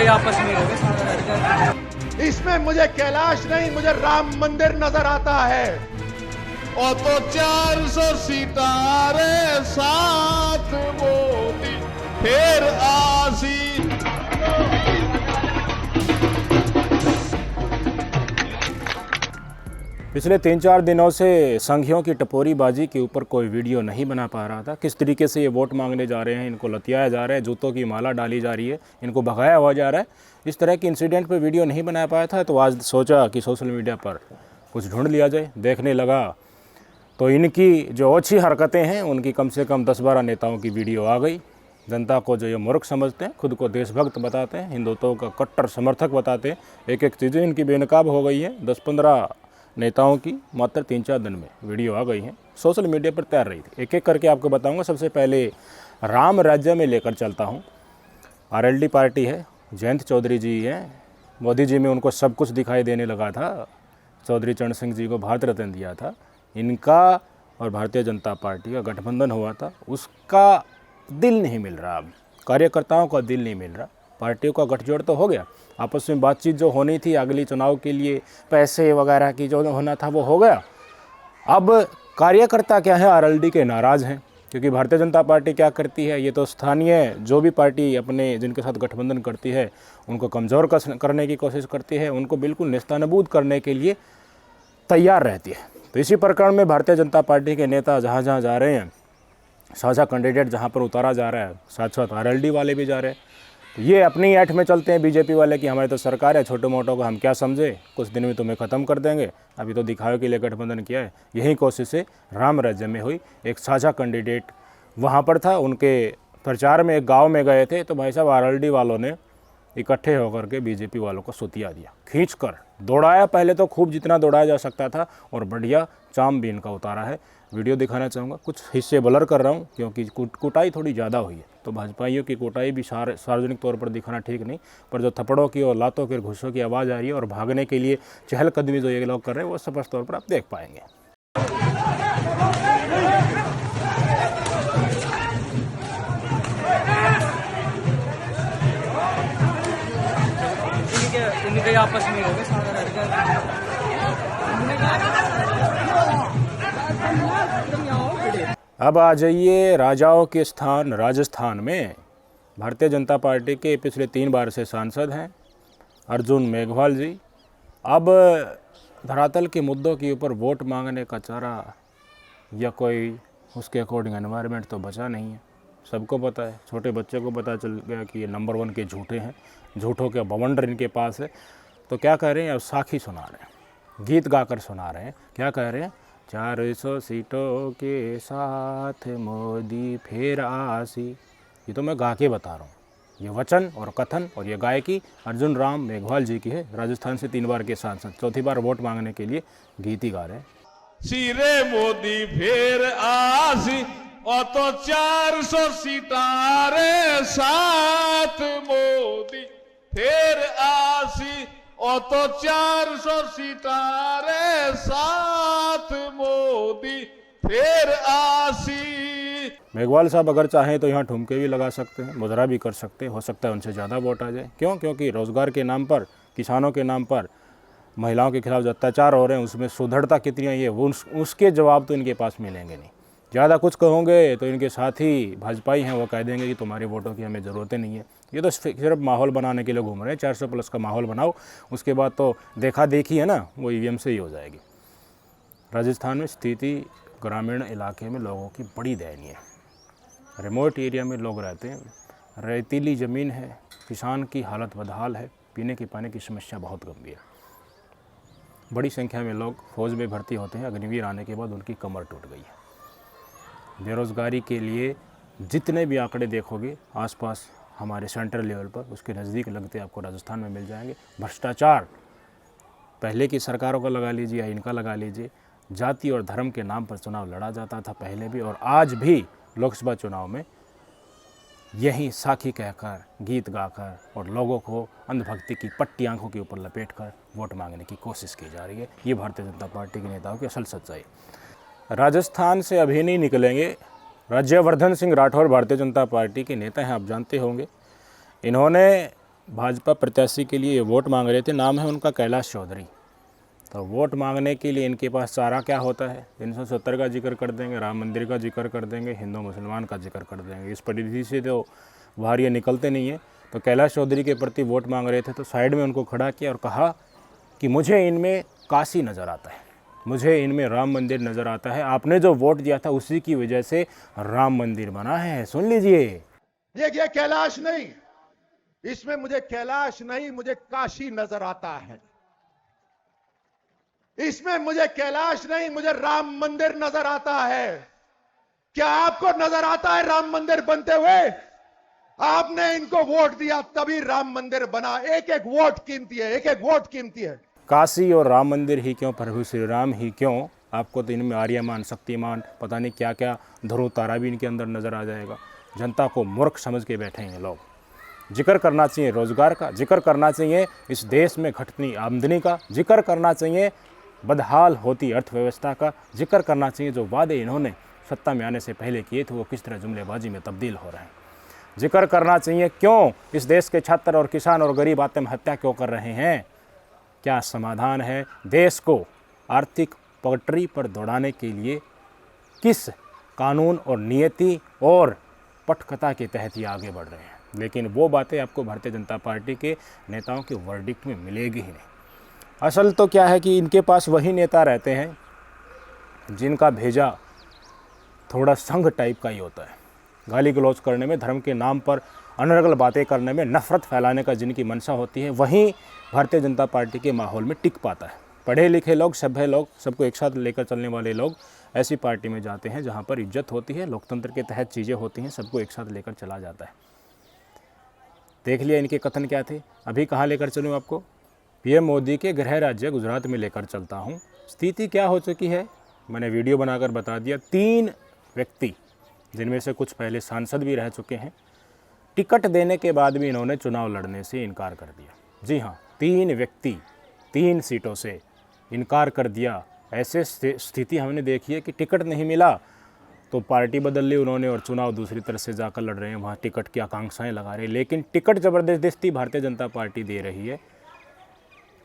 गई आपस में हो गए। इसमें मुझे कैलाश नहीं, मुझे राम मंदिर नजर आता है। और तो 400 सितारे साथ मोदी फिर आसी। पिछले 3-4 दिनों से संघियों की टपोरीबाजी के ऊपर कोई वीडियो नहीं बना पा रहा था। किस तरीके से ये वोट मांगने जा रहे हैं, इनको लतियाया जा रहा है, जूतों की माला डाली जा रही है, इनको भगाया हुआ जा रहा है, इस तरह के इंसिडेंट पे वीडियो नहीं बना पाया था। तो आज सोचा कि सोशल मीडिया पर कुछ ढूंढ लिया जाए। देखने लगा तो इनकी जो ओछी हरकतें हैं उनकी कम से कम 10-12 नेताओं की वीडियो आ गई। जनता को जो ये मूर्ख समझते हैं, खुद को देशभक्त बताते हैं, हिंदुत्व का कट्टर समर्थक बताते हैं, एक एक चीज़ें इनकी बेनकाब हो गई हैं। 10-15 नेताओं की मात्र 3-4 दिन में वीडियो आ गई हैं, सोशल मीडिया पर तैर रही थी। एक एक करके आपको बताऊंगा। सबसे पहले राम राज्य में लेकर चलता हूं। आरएलडी पार्टी है, जयंत चौधरी जी हैं, मोदी जी में उनको सब कुछ दिखाई देने लगा था। चौधरी चरण सिंह जी को भारत रत्न दिया था। इनका और भारतीय जनता पार्टी का गठबंधन हुआ था, उसका दिल नहीं मिल रहा। अब कार्यकर्ताओं का दिल नहीं मिल रहा। पार्टियों का गठजोड़ तो हो गया, आपस में बातचीत जो होनी थी अगली चुनाव के लिए पैसे वगैरह की जो होना था वो हो गया। अब कार्यकर्ता क्या है, आरएलडी के नाराज़ हैं, क्योंकि भारतीय जनता पार्टी क्या करती है, ये तो स्थानीय जो भी पार्टी अपने जिनके साथ गठबंधन करती है उनको कमज़ोर करने की कोशिश करती है, उनको बिल्कुल नेस्तनाबूद करने के लिए तैयार रहती है। तो इसी प्रकरण में भारतीय जनता पार्टी के नेता जहाँ जहाँ जा रहे हैं, साझा कैंडिडेट जहाँ पर उतारा जा रहा है, साथ साथ आरएलडी वाले भी जा रहे हैं। तो ये अपनी ऐठ में चलते हैं बीजेपी वाले कि हमारी तो सरकार है, छोटे मोटों को हम क्या समझे, कुछ दिन में तुम्हें ख़त्म कर देंगे, अभी तो दिखावे के लिए गठबंधन किया है। यही कोशिशें राम राज्य में हुई। एक साझा कैंडिडेट वहाँ पर था, उनके प्रचार में एक गांव में गए थे, तो भाई साहब आरएलडी वालों ने इकट्ठे होकर के बीजेपी वालों को सुतिया दिया, खींचकर दौड़ाया। पहले तो खूब जितना दौड़ाया जा सकता था, और बढ़िया चाम भी इनका उतारा है। वीडियो दिखाना चाहूँगा, कुछ हिस्से ब्लर कर रहा हूँ क्योंकि कुटाई थोड़ी ज़्यादा हुई है। तो भाजपाइयों की कुटाई भी सार्वजनिक तौर पर दिखाना ठीक नहीं, पर जो थप्पड़ों की और लातों के घुसों की आवाज़ आ रही है और भागने के लिए चहलकदमी जो ये लोग कर रहे हैं वो स्पष्ट तौर पर आप देख पाएंगे। इनके आपस में हो गए। अब आ जाइए राजाओं के स्थान राजस्थान में। भारतीय जनता पार्टी के पिछले 3 बार से सांसद हैं अर्जुन मेघवाल जी। अब धरातल के मुद्दों के ऊपर वोट मांगने का चारा या कोई उसके अकॉर्डिंग एनवायरनमेंट तो बचा नहीं है। सबको पता है, छोटे बच्चे को पता चल गया कि ये नंबर 1 के झूठे हैं, झूठों के बवंडर इनके पास है। तो क्या कह रहे हैं, अब साखी सुना रहे हैं, गीत गाकर सुना रहे हैं। क्या कह रहे हैं, 400 सीटों के साथ मोदी फिर आसी। ये तो मैं गा के बता रहा हूँ। ये वचन और कथन और ये गायकी अर्जुन राम मेघवाल जी की है। राजस्थान से 3 बार के सांसद, 4थी बार वोट मांगने के लिए गीत ही गा रहे हैं। सिरे मोदी फिर आसी, और तो 400 सितारे साथ मोदी फिर आसी। और तो 400 सितारे साथ मोदी फिर आसी। मेघवाल साहब अगर चाहें तो यहाँ ठुमके भी लगा सकते हैं, मुजरा भी कर सकते हैं, हो सकता है उनसे ज़्यादा वोट आ जाए। क्यों? क्योंकि रोज़गार के नाम पर, किसानों के नाम पर महिलाओं के खिलाफ जो अत्याचार हो रहे हैं उसमें सुदृढ़ता कितनी है, ये उसके जवाब तो इनके पास मिलेंगे नहीं। ज़्यादा कुछ कहोगे तो इनके साथी भाजपाई हैं, वो कह देंगे कि तुम्हारी वोटों की हमें ज़रूरतें नहीं है। ये तो सिर्फ माहौल बनाने के लिए घूम रहे हैं। 400 प्लस का माहौल बनाओ, उसके बाद तो देखा देखी है ना, वो ईवीएम से ही हो जाएगी। राजस्थान में स्थिति ग्रामीण इलाके में लोगों की बड़ी दयनीय है। रिमोट एरिया में लोग रहते हैं, रेतीली ज़मीन है, किसान की हालत बदहाल है, पीने के पानी की समस्या बहुत गंभीर है। बड़ी संख्या में लोग फौज में भर्ती होते हैं, अग्निवीर आने के बाद उनकी कमर टूट गई है। बेरोज़गारी के लिए जितने भी आंकड़े देखोगे आसपास हमारे सेंट्रल लेवल पर, उसके नज़दीक लगते आपको राजस्थान में मिल जाएंगे। भ्रष्टाचार पहले की सरकारों का लगा लीजिए या इनका लगा लीजिए, जाति और धर्म के नाम पर चुनाव लड़ा जाता था पहले भी और आज भी। लोकसभा चुनाव में यही साखी कहकर, गीत गाकर और लोगों को अंधभक्ति की पट्टी आंखों के ऊपर लपेटकर वोट मांगने की कोशिश की जा रही है। ये भारतीय जनता पार्टी के नेताओं की असल सच्चाई। राजस्थान से अभी नहीं निकलेंगे। राज्यवर्धन सिंह राठौर भारतीय जनता पार्टी के नेता हैं, आप जानते होंगे। इन्होंने भाजपा प्रत्याशी के लिए वोट मांग रहे थे। नाम है उनका कैलाश चौधरी। तो वोट मांगने के लिए इनके पास चारा क्या होता है? 370 का जिक्र कर देंगे, राम मंदिर का जिक्र कर देंगे, हिंदू मुसलमान का जिक्र कर देंगे। इस परिधि से तो बाहर ये निकलते नहीं है। तो कैलाश चौधरी के प्रति वोट मांग रहे थे तो साइड में उनको खड़ा किया और कहा कि मुझे इनमें काशी नज़र आता है, मुझे इनमें राम मंदिर नज़र आता है। आपने जो वोट दिया था उसी की वजह से राम मंदिर बना है। सुन लीजिए। ये कैलाश नहीं, इसमें मुझे कैलाश नहीं, मुझे काशी नजर आता है। इसमें मुझे कैलाश नहीं, मुझे राम मंदिर नजर आता है। क्या आपको नजर आता है राम मंदिर बनते हुए? आपने इनको वोट दिया तभी राम मंदिर बना। एक एक वोट कीमती है, एक एक वोट कीमती है। काशी और राम मंदिर ही क्यों, प्रभु श्री राम ही क्यों, आपको तो इनमें आर्यमान, शक्तिमान, पता नहीं क्या क्या ध्रुव तारा भी इनके अंदर नज़र आ जाएगा। जनता को मूर्ख समझ के बैठे हैं लोग। जिक्र करना चाहिए रोज़गार का, जिक्र करना चाहिए इस देश में घटती आमदनी का, जिक्र करना चाहिए बदहाल होती अर्थव्यवस्था का, जिक्र करना चाहिए जो वादे इन्होंने सत्ता में आने से पहले किए थे वो किस तरह जुमलेबाजी में तब्दील हो रहे हैं। जिक्र करना चाहिए क्यों इस देश के छात्र और किसान और गरीब आत्महत्या क्यों कर रहे हैं। क्या समाधान है? देश को आर्थिक पटरी पर दौड़ाने के लिए किस कानून और नियति और पटकथा के तहत ये आगे बढ़ रहे हैं। लेकिन वो बातें आपको भारतीय जनता पार्टी के नेताओं के वर्डिक्ट में मिलेगी ही नहीं। असल तो क्या है कि इनके पास वही नेता रहते हैं जिनका भेजा थोड़ा संघ टाइप का ही होता है। गाली गलौज करने में, धर्म के नाम पर अनर्गल बातें करने में, नफरत फैलाने का जिनकी मंशा होती है वहीं भारतीय जनता पार्टी के माहौल में टिक पाता है। पढ़े लिखे लोग, सभ्य लोग, सबको एक साथ लेकर चलने वाले लोग ऐसी पार्टी में जाते हैं जहां पर इज्जत होती है, लोकतंत्र के तहत चीज़ें होती हैं, सबको एक साथ लेकर चला जाता है। देख लिया इनके कथन क्या थे। अभी कहाँ लेकर चलूँ आपको? पीएम मोदी के गृह राज्य गुजरात में लेकर चलता हूँ। स्थिति क्या हो चुकी है मैंने वीडियो बनाकर बता दिया। 3 व्यक्ति, जिनमें से कुछ पहले सांसद भी रह चुके हैं, टिकट देने के बाद भी इन्होंने चुनाव लड़ने से इनकार कर दिया। जी हाँ, 3 व्यक्ति 3 सीटों से इनकार कर दिया। ऐसे स्थिति हमने देखी है कि टिकट नहीं मिला तो पार्टी बदल ली उन्होंने और चुनाव दूसरी तरफ से जाकर लड़ रहे हैं, वहाँ टिकट की आकांक्षाएं लगा रहे हैं। लेकिन टिकट ज़बरदस्ती भारतीय जनता पार्टी दे रही है,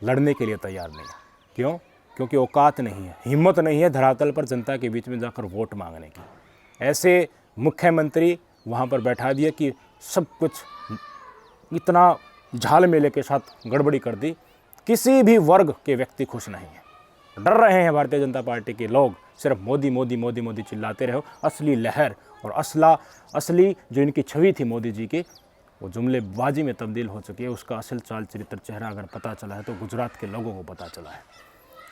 लड़ने के लिए तैयार नहीं है। क्यों? क्योंकि औकात नहीं है, हिम्मत नहीं है धरातल पर जनता के बीच में जाकर वोट मांगने की। ऐसे मुख्यमंत्री वहाँ पर बैठा दिए कि सब कुछ इतना झाल मेले के साथ गड़बड़ी कर दी, किसी भी वर्ग के व्यक्ति खुश नहीं है। डर रहे हैं भारतीय जनता पार्टी के लोग, सिर्फ मोदी मोदी मोदी मोदी चिल्लाते रहो। असली लहर और असली जो इनकी छवि थी मोदी जी की, वो जुमलेबाजी में तब्दील हो चुकी है। उसका असल चाल चरित्र चेहरा अगर पता चला है तो गुजरात के लोगों को पता चला है,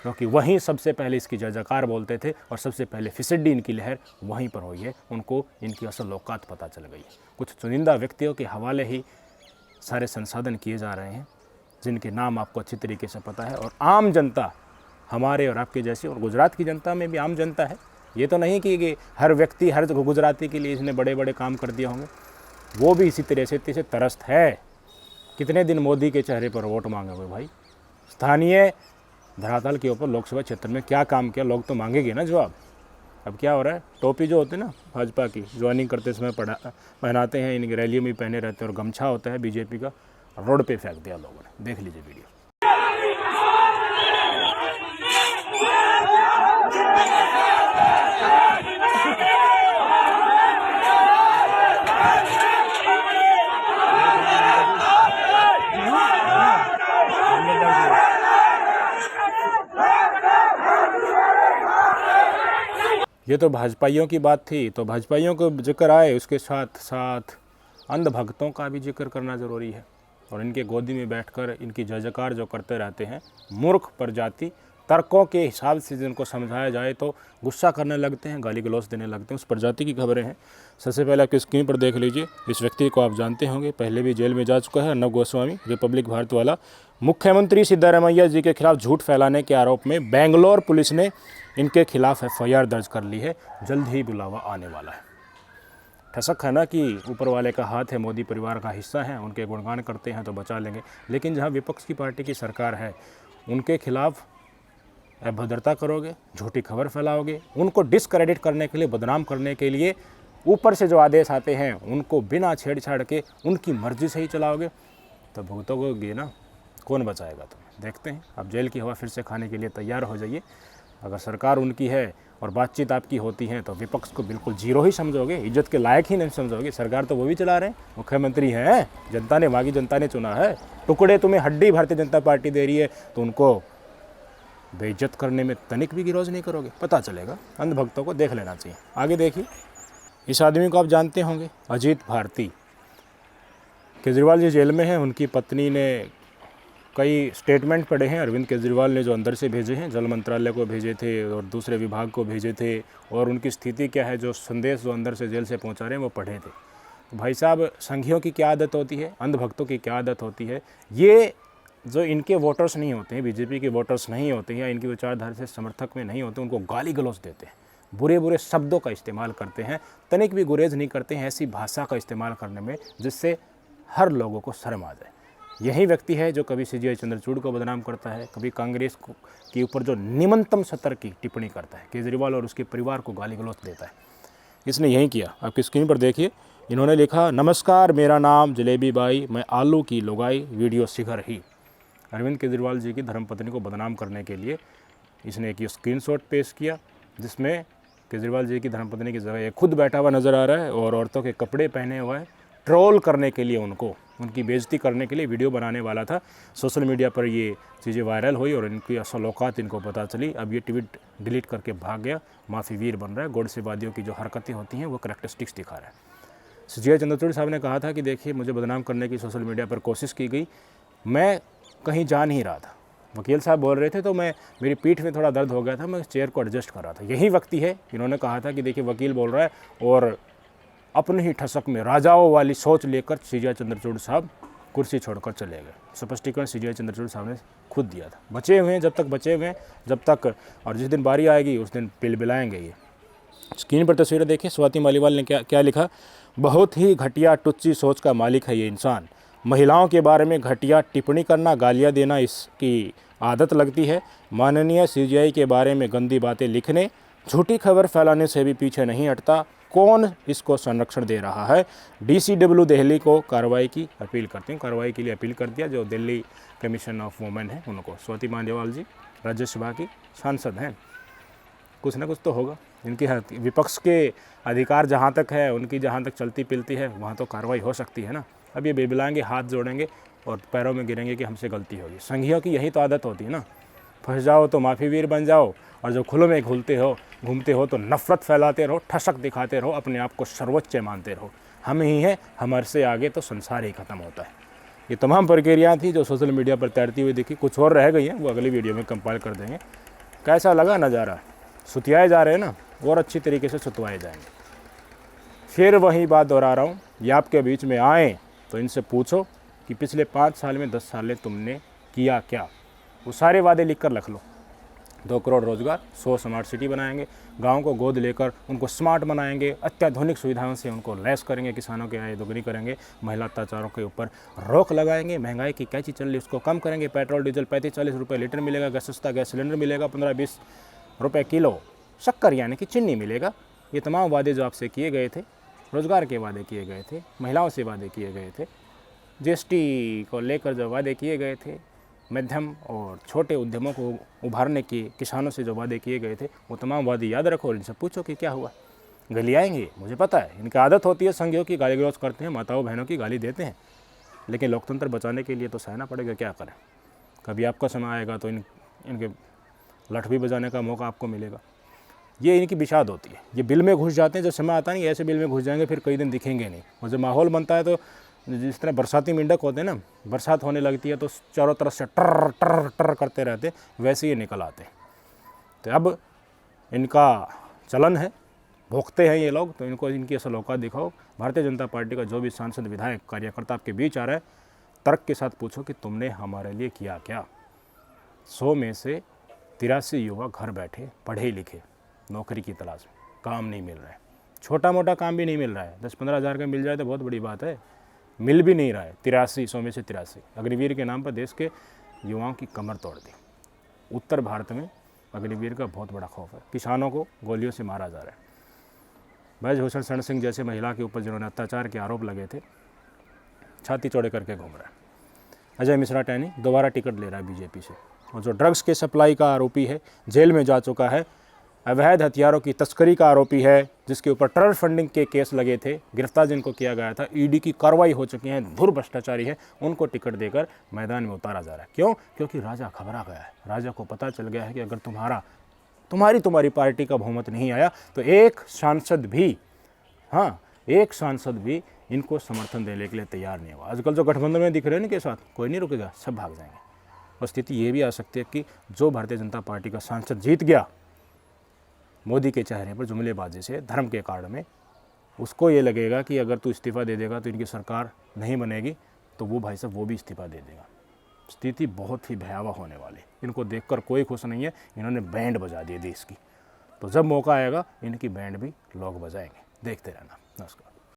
क्योंकि वहीं सबसे पहले इसकी जयजयकार बोलते थे और सबसे पहले फिसड्डी इनकी लहर वहीं पर हुई है। उनको इनकी असल औकात पता चल गई है। कुछ चुनिंदा व्यक्तियों के हवाले ही सारे संसाधन किए जा रहे हैं जिनके नाम आपको अच्छी तरीके से पता है। और आम जनता, हमारे और आपके जैसी, और गुजरात की जनता में भी आम जनता है। ये तो नहीं कि हर व्यक्ति, हर गुजराती के लिए इसने बड़े बड़े काम कर दिए होंगे, वो भी इसी तरह से तरस्त है। कितने दिन मोदी के चेहरे पर वोट मांगोगे भाई? स्थानीय धरातल के ऊपर लोकसभा क्षेत्र में क्या काम किया, लोग तो मांगेंगे ना जवाब। अब क्या हो रहा है, टोपी जो होती है ना भाजपा की, ज्वाइनिंग करते समय पहनाते हैं, इनकी रैलियों में पहने रहते हैं, और गमछा होता है बीजेपी का, रोड पे फेंक दिया लोगों ने। देख लीजिए वीडियो। ये तो भाजपाइयों की बात थी, तो भाजपाइयों को जिक्र आए उसके साथ साथ अंधभक्तों का भी जिक्र करना ज़रूरी है। और इनके गोदी में बैठकर इनकी जयजयकार जो करते रहते हैं, मूर्ख प्रजाति, तर्कों के हिसाब से जिनको समझाया जाए तो गुस्सा करने लगते हैं, गाली गलौज देने लगते हैं, उस प्रजाति की खबरें हैं। सबसे पहले आपकी स्क्रीन पर देख लीजिए। इस व्यक्ति को आप जानते होंगे, पहले भी जेल में जा चुका है। अर्नब गोस्वामी, रिपब्लिक भारत वाला। मुख्यमंत्री सिद्धारमैया जी के खिलाफ झूठ फैलाने के आरोप में बेंगलोर पुलिस ने इनके खिलाफ FIR दर्ज कर ली है। जल्द ही बुलावा आने वाला है। ठसक है ना कि ऊपर वाले का हाथ है, मोदी परिवार का हिस्सा है, उनके गुणगान करते हैं तो बचा लेंगे। लेकिन जहां विपक्ष की पार्टी की सरकार है, उनके खिलाफ अभद्रता करोगे, झूठी खबर फैलाओगे, उनको डिसक्रेडिट करने के लिए, बदनाम करने के लिए ऊपर से जो आदेश आते हैं उनको बिना छेड़छाड़ के उनकी मर्जी से ही चलाओगे, तो भुगतोगे ना, कौन बचाएगा तुम्हें। देखते हैं, अब जेल की हवा फिर से खाने के लिए तैयार हो जाइए। अगर सरकार उनकी है और बातचीत आपकी होती है तो विपक्ष को बिल्कुल जीरो ही समझोगे, इज्जत के लायक ही नहीं समझोगे। सरकार तो वो भी चला रहे हैं, मुख्यमंत्री हैं, जनता ने मांगी, जनता ने चुना है। टुकड़े तुम्हें हड्डी भारतीय जनता पार्टी दे रही है तो उनको बेइज्जत करने में तनिक भी गिरोज नहीं करोगे। पता चलेगा, अंधभक्तों को देख लेना चाहिए। आगे देखिए, इस आदमी को आप जानते होंगे, अजीत भारती। केजरीवाल जी जेल में हैं, उनकी पत्नी ने कई स्टेटमेंट पढ़े हैं अरविंद केजरीवाल ने जो अंदर से भेजे हैं, जल मंत्रालय को भेजे थे और दूसरे विभाग को भेजे थे, और उनकी स्थिति क्या है, जो संदेश जो अंदर से जेल से पहुंचा रहे हैं वो पढ़े थे। तो भाई साहब, संघियों की क्या आदत होती है, अंधभक्तों की क्या आदत होती है, ये जो इनके वोटर्स नहीं होते हैं, बीजेपी के वोटर्स नहीं होते हैं या इनकी विचारधारा से समर्थक में नहीं होते, उनको गाली गलौज देते हैं, बुरे बुरे शब्दों का इस्तेमाल करते हैं, तनिक भी गुरेज नहीं करते हैं ऐसी भाषा का इस्तेमाल करने में जिससे हर लोगों को शर्म आ जाए। यही व्यक्ति है जो कभी सीजीआई चंद्रचूड़ को बदनाम करता है, कभी कांग्रेस के ऊपर जो निम्नतम स्तर की टिप्पणी करता है, केजरीवाल और उसके परिवार को गाली गलौज देता है। इसने यही किया, आपकी स्क्रीन पर देखिए, इन्होंने लिखा, नमस्कार, मेरा नाम जलेबी बाई, मैं आलू की लुगाई, वीडियो शिखर ही। अरविंद केजरीवाल जी की धर्मपत्नी को बदनाम करने के लिए इसने एक स्क्रीनशॉट पेश किया जिसमें केजरीवाल जी की धर्मपत्नी की जगह ये खुद बैठा हुआ नज़र आ रहा है और औरतों के कपड़े पहने हुआ है। ट्रोल करने के लिए, उनको उनकी बेइज्जती करने के लिए वीडियो बनाने वाला था। सोशल मीडिया पर ये चीज़ें वायरल हुई और इनकी असल औकात इनको पता चली। अब ये ट्वीट डिलीट करके भाग गया, माफ़ी वीर बन रहा है। गोडसेवादियों की जो हरकतें होती हैं वो करैक्टरिस्टिक्स दिखा रहा है। सीजीआई चंद्रचूड़ साहब ने कहा था कि देखिए, मुझे बदनाम करने की सोशल मीडिया पर कोशिश की गई, मैं कहीं जा नहीं रहा था। वकील साहब बोल रहे थे तो मेरी पीठ में थोड़ा दर्द हो गया था, मैं चेयर को एडजस्ट कर रहा था। यही व्यक्ति है, इन्होंने कहा था कि देखिए, वकील बोल रहा है और अपने ही ठसक में राजाओं वाली सोच लेकर सीजीआई चंद्रचूड़ साहब कुर्सी छोड़कर चले गए। स्पष्टीकरण सीजीआई चंद्रचूड़ साहब ने खुद दिया था। बचे हुए हैं, जब तक बचे हुए हैं, जब तक, और जिस दिन बारी आएगी उस दिन बिलबिलाएंगे ये। स्क्रीन पर तस्वीरें देखिए, स्वाति मालीवाल ने क्या लिखा, बहुत ही घटिया टुच्ची सोच का मालिक है ये इंसान। महिलाओं के बारे में घटिया टिप्पणी करना, गालियाँ देना इसकी आदत लगती है। माननीय सीजीआई के बारे में गंदी बातें लिखने, झूठी खबर फैलाने से भी पीछे नहीं हटता। कौन इसको संरक्षण दे रहा है? DCW दिल्ली को कार्रवाई की अपील करती हूँ। कार्रवाई के लिए अपील कर दिया जो दिल्ली कमीशन ऑफ वुमेन है उनको। स्वाति मालीवाल जी राज्यसभा की सांसद हैं, कुछ ना कुछ तो होगा। इनकी विपक्ष के अधिकार जहाँ तक है, उनकी जहाँ तक चलती पिलती है वहाँ तो कार्रवाई हो सकती है ना। अब ये बिलबिलाएंगे, हाथ जोड़ेंगे और पैरों में गिरेंगे कि हमसे गलती होगी। संघियों की यही तो आदत होती है ना, फंस जाओ तो माफ़ी वीर बन जाओ, और जो खुले में घूमते हो तो नफ़रत फैलाते रहो, ठसक दिखाते रहो, अपने आप को सर्वोच्च मानते रहो। हम ही हैं, हमारे से आगे तो संसार ही खत्म होता है। ये तमाम प्रक्रियाएँ थी जो सोशल मीडिया पर तैरती हुई दिखी, कुछ और रह गई हैं, वो अगली वीडियो में कंपाइल कर देंगे। कैसा लगा नज़ारा? सुतियाए जा रहे हैं ना, और अच्छी तरीके से सुतवाए जाएंगे। फिर वही बात दोहरा रहा हूँ, ये आपके बीच में आएँ तो इनसे पूछो कि पिछले 5 साल में 10 साल में तुमने किया क्या। वो सारे वादे लिख कर रख लो। 2 करोड़ रोजगार, 100 स्मार्ट सिटी बनाएंगे, गाँव को गोद लेकर उनको स्मार्ट बनाएंगे, अत्याधुनिक सुविधाओं से उनको लैस करेंगे, किसानों की आय दोगुनी करेंगे, महिला अत्याचारों के ऊपर रोक लगाएंगे, महंगाई की कैची चल रही उसको कम करेंगे, पेट्रोल डीजल 35-40 रुपये लीटर मिलेगा, गैस सस्ता गैस सिलेंडर मिलेगा 15-20 रुपये किलो, शक्कर यानी कि चीनी मिलेगा। ये तमाम वादे जो आपसे किए गए थे, रोज़गार के वादे किए गए थे, महिलाओं से वादे किए गए थे, GST को लेकर जो वादे किए गए थे, मध्यम और छोटे उद्यमों को उभारने के किसानों से जो वादे किए गए थे, वो तमाम वादे याद रखो और इनसे पूछो कि क्या हुआ। गली आएंगे, मुझे पता है इनकी आदत होती है, संघियों की गाली गलौज करते हैं, माताओं बहनों की गाली देते हैं, लेकिन लोकतंत्र बचाने के लिए तो सहना पड़ेगा, क्या करें। कभी आपका समय आएगा तो इनके लठ भी बजाने का मौका आपको मिलेगा। ये इनकी बिशाद होती है, ये बिल में घुस जाते हैं, जब समय आता नहीं ऐसे बिल में घुस जाएंगे, फिर कई दिन दिखेंगे नहीं। और जब माहौल बनता है तो जिस तरह बरसाती मेंढक होते हैं ना, बरसात होने लगती है तो चारों तरफ से टर टर टर करते रहते, वैसे ही निकल आते। तो अब इनका चलन है, भोगते हैं ये लोग, तो इनको इनकी असल औकात दिखाओ। भारतीय जनता पार्टी का जो भी सांसद, विधायक, कार्यकर्ता आपके बीच आ रहा है, तर्क के साथ पूछो कि तुमने हमारे लिए किया क्या। 100 में से 83 युवा घर बैठे पढ़े लिखे नौकरी की तलाश में, काम नहीं मिल रहा है, छोटा मोटा काम भी नहीं मिल रहा है। 10-15 हज़ार का मिल जाए तो बहुत बड़ी बात है, मिल भी नहीं रहा है। 83, 100 में से 83। अग्निवीर के नाम पर देश के युवाओं की कमर तोड़ दी। उत्तर भारत में अग्निवीर का बहुत बड़ा खौफ है, किसानों को गोलियों से मारा जा रहा है। ब्रजभूषण शरण सिंह जैसे महिला के ऊपर जिन्होंने अत्याचार के आरोप लगे थे, छाती चौड़े करके घूम रहा है। अजय मिश्रा टैनी दोबारा टिकट ले रहा है बीजेपी से। और जो ड्रग्स के सप्लाई का आरोपी है, जेल में जा चुका है, अवैध हथियारों की तस्करी का आरोपी है, जिसके ऊपर टेरर फंडिंग के केस लगे थे, गिरफ्तार जिनको किया गया था, ईडी की कार्रवाई हो चुकी है, धुर भ्रष्टाचारी है, उनको टिकट देकर मैदान में उतारा जा रहा है। क्यों? क्योंकि राजा घबरा गया है। राजा को पता चल गया है कि अगर तुम्हारी पार्टी का बहुमत नहीं आया तो एक सांसद भी इनको समर्थन देने के लिए तैयार नहीं हुआ। आजकल जो गठबंधन में दिख रहे हैं इनके साथ, कोई नहीं रुकेगा, सब भाग जाएंगे। और स्थिति ये भी आ सकती है कि जो भारतीय जनता पार्टी का सांसद जीत गया मोदी के चेहरे पर जुमलेबाजी से, धर्म के कार्ड में, उसको ये लगेगा कि अगर तू इस्तीफा दे देगा तो इनकी सरकार नहीं बनेगी, तो वो भाई साहब वो भी इस्तीफा दे देगा। स्थिति बहुत ही भयावह होने वाली। इनको देखकर कोई खुश नहीं है। इन्होंने बैंड बजा दिए देश की, तो जब मौका आएगा इनकी बैंड भी लोग बजाएंगे। देखते रहना। नमस्कार।